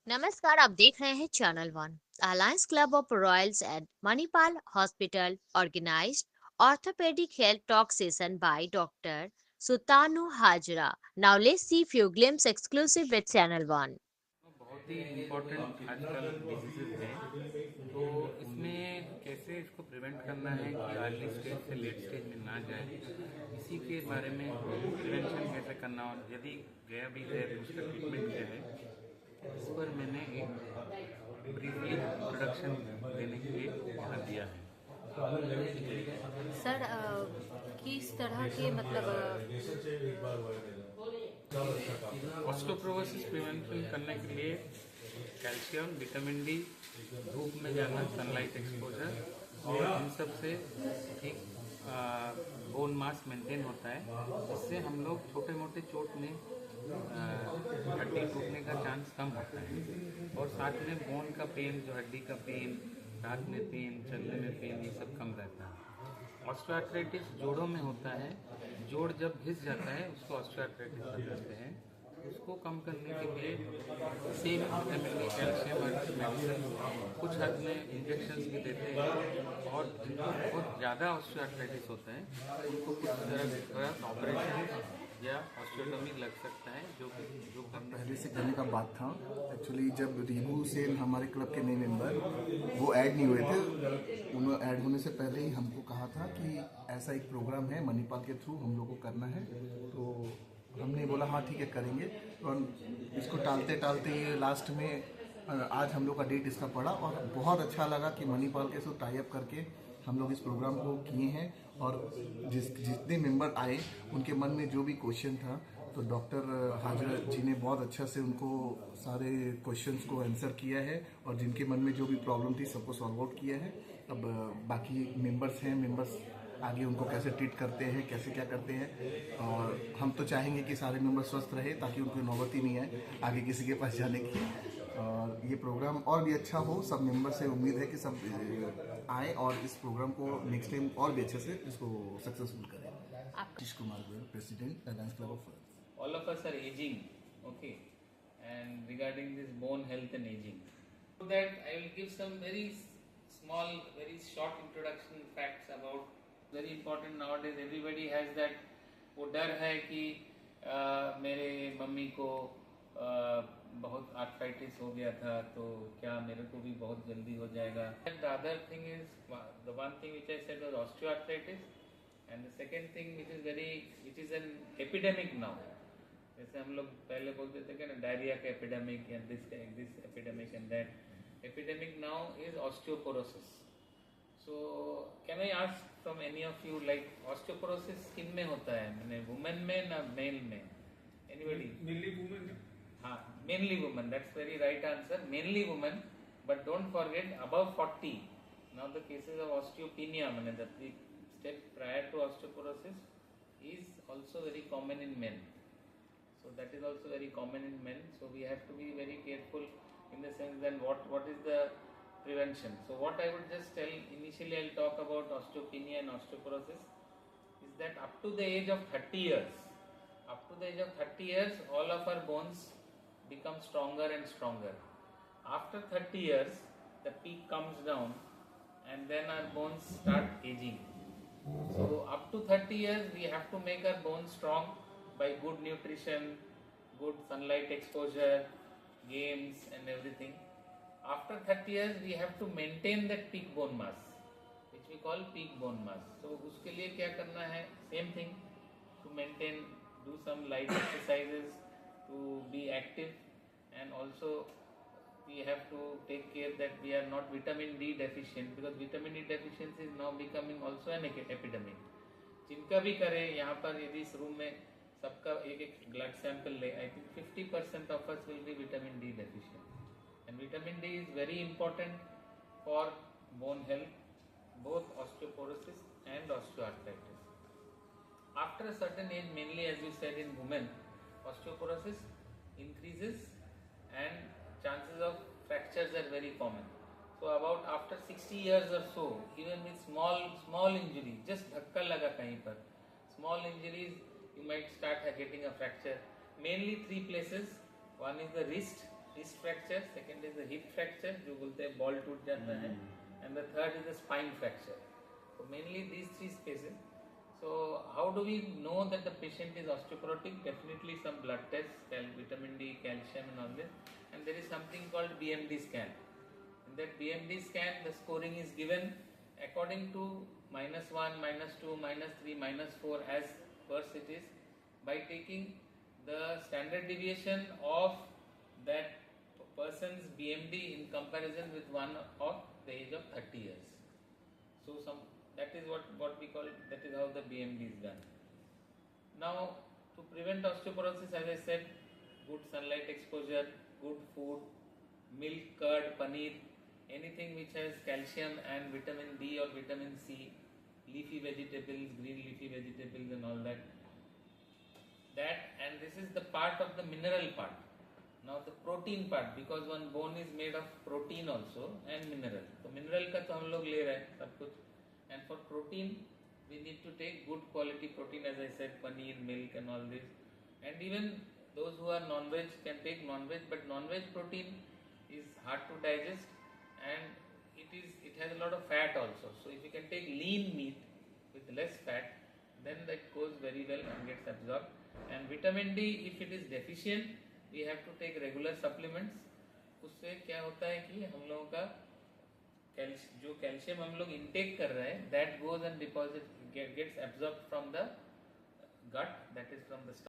नमस्कार, आप देख रहे हैं channel one. Alliance club of royals at Manipal hospital organised orthopaedic health talk session by doctor Sutanu Hazra. Now let's see few glimpses exclusive with channel one. बहुत ही important आजकल diseases हैं, तो इसमें कैसे इसको प्रिवेंट करना है कि अर्ली स्टेज से लेट स्टेज में ना जाए, इसी के बारे में प्रिवेंशन कैसे करना, और यदि गया भी है तो उसका ट्रीटमेंट क्या है, इस पर मैंने एक ब्रीफली इंट्रोडक्शन देने के लिए यहाँ दिया है। सर, किस तरह के मतलब ऑस्टियोपोरोसिस प्रिवेंशन करने के लिए कैल्शियम, विटामिन डी, धूप में जाना, सनलाइट एक्सपोजर, और इन सब से ठीक बोन मास मेंटेन होता है, जिससे हम लोग छोटे मोटे चोट में हड्डी टूटने का चांस कम होता है। और साथ में बोन का पेन, जो हड्डी का पेन, हाथ में पेन, चलने में पेन, ये सब कम रहता है। ऑस्टियोआर्थराइटिस जोड़ों में होता है, जोड़ जब घिस जाता है उसको ऑस्टियोआर्थराइटिस बताते हैं। उसको कम करने के लिए सेम विटामिन डी, कैल्शियम और मेडिसिन, कुछ हद में इंजेक्शंस भी देते हैं। और जिनको बहुत ज़्यादा ऑस्टियोआर्थराइटिस होता है उनको कुछ तरह ऑपरेशन या ऑस्टियोटॉमी लग सकता है, जो पहले से करने का बात था। एक्चुअली जब रीबू सेन हमारे क्लब के नए मेंबर वो ऐड नहीं हुए थे, उन्होंने ऐड होने से पहले ही हमको कहा था कि ऐसा एक प्रोग्राम है मणिपाल के थ्रू हम लोग को करना है, तो हमने बोला हाँ ठीक है करेंगे। तो इसको टालते टालते लास्ट में आज हम लोग का डेट इसका पड़ा, और बहुत अच्छा लगा कि मणिपाल के साथ टाई अप करके हम लोग इस प्रोग्राम को किए हैं। और जितने मेंबर आए उनके मन में जो भी क्वेश्चन था, तो डॉक्टर हाजरा जी ने बहुत अच्छा से उनको सारे क्वेश्चंस को आंसर किया है, और जिनके मन में जो भी प्रॉब्लम थी सबको सॉल्व आउट किया है। अब बाकी मेंबर्स हैं, मेंबर्स आगे उनको कैसे ट्रीट करते हैं, कैसे क्या करते हैं। और हम तो चाहेंगे कि सारे मेंबर स्वस्थ रहे ताकि उनको नौबत ही नहीं आए आगे किसी के पास जाने की। और ये प्रोग्राम और भी अच्छा हो, सब मेंबर से उम्मीद है कि सब आए और इस प्रोग्राम को नेक्स्ट टाइम और भी अच्छे से इसको सक्सेसफुल करें। Nitish Kumar Goyal, president alliance club of Royals. all of us are aging, okay, and regarding this bone health and aging, so that I will give some very small, very short introduction facts about, very important nowadays everybody has that, वो डर है कि मेरे mummy को बहुत arthritis हो गया था, तो क्या मेरे को भी बहुत जल्दी हो जाएगा। The other thing is, the one thing which I said was osteoarthritis, and the second thing which is an epidemic now, जैसे हम लोग पहले बोलते थे कि ना डायरिया का epidemic and this epidemic and that epidemic now is osteoporosis. So can I ask from any of you, like osteoporosis किन में होता है, मैंने वुमेन में ना मेल में? एनीबॉडी? Mainly women. हाँ, mainly women, that's very right answer, mainly women. But don't forget above 40 now the cases of osteopenia, मैंने the step prior to osteoporosis is also very common in men. So that is also very common in men. So we have to be very careful in the sense that what is the prevention. So what I would just tell, initially I'll talk about osteopenia and osteoporosis, is that up to the age of 30 years, all of our bones become stronger and stronger. After 30 years, the peak comes down and then our bones start aging. So up to 30 years we have to make our bones strong by good nutrition, good sunlight exposure, games and everything. After 30 years we have to maintain that peak bone mass, which we call peak bone mass. So uske liye kya karna hai? Same thing, to maintain, do some light exercises, to be active, and also we have to take care that we are not vitamin D deficient, because vitamin D deficiency is now becoming also an epidemic. जिनका भी करे यहाँ पर, यदि इस room में सबका एक ब्लड सैंपल ले, I think 50% of us will be vitamin D deficient, and vitamin D is very important for bone health, both osteoporosis and osteoarthritis. After a certain age, mainly as you said in women, osteoporosis increases and chances of fractures are very common. So about after 60 years or so, even with small injuries, just धक्का लगा कहीं पर, small injuries, you might start getting a fracture. Mainly three places. One is the wrist, wrist fracture, second is the hip fracture जो बोलते हैं ball टूट जाता है, and the third is the spine fracture. So mainly these three spaces. So how do we know that the patient is osteoporotic? Definitely some blood tests, vitamin D, calcium and all this, and there is something called BMD scan. In that BMD scan the scoring is given according to -1, -2, -3, -4 as worse it is, by taking the standard deviation of that person's BMD in comparison with one of the age of 30 years. So that is what we call, that is how the BMD is done. Now to prevent osteoporosis, as I said, good sunlight exposure, good food, milk, curd, paneer, anything which has calcium and vitamin D or vitamin C, leafy vegetables, green leafy vegetables and all that. And this is the part of the mineral part. Now the protein part, because one bone is made of protein also and mineral. So mineral का तो हम लोग ले रहे हैं सब कुछ, and for protein we need to take good quality protein, as I said, paneer, milk and all this. And even those who are non-veg can take non-veg, but non-veg protein is hard to digest and it has a lot of fat also. So if you can take lean meat with less fat, then that goes very well and gets absorbed. And vitamin D, if it is deficient, we have to take regular supplements. उससे क्या होता है कि हम लोगों का जो calcium हम लोग इंटेक कर रहे हैं, that goes and gets absorbed from the gut, that is from the stomach.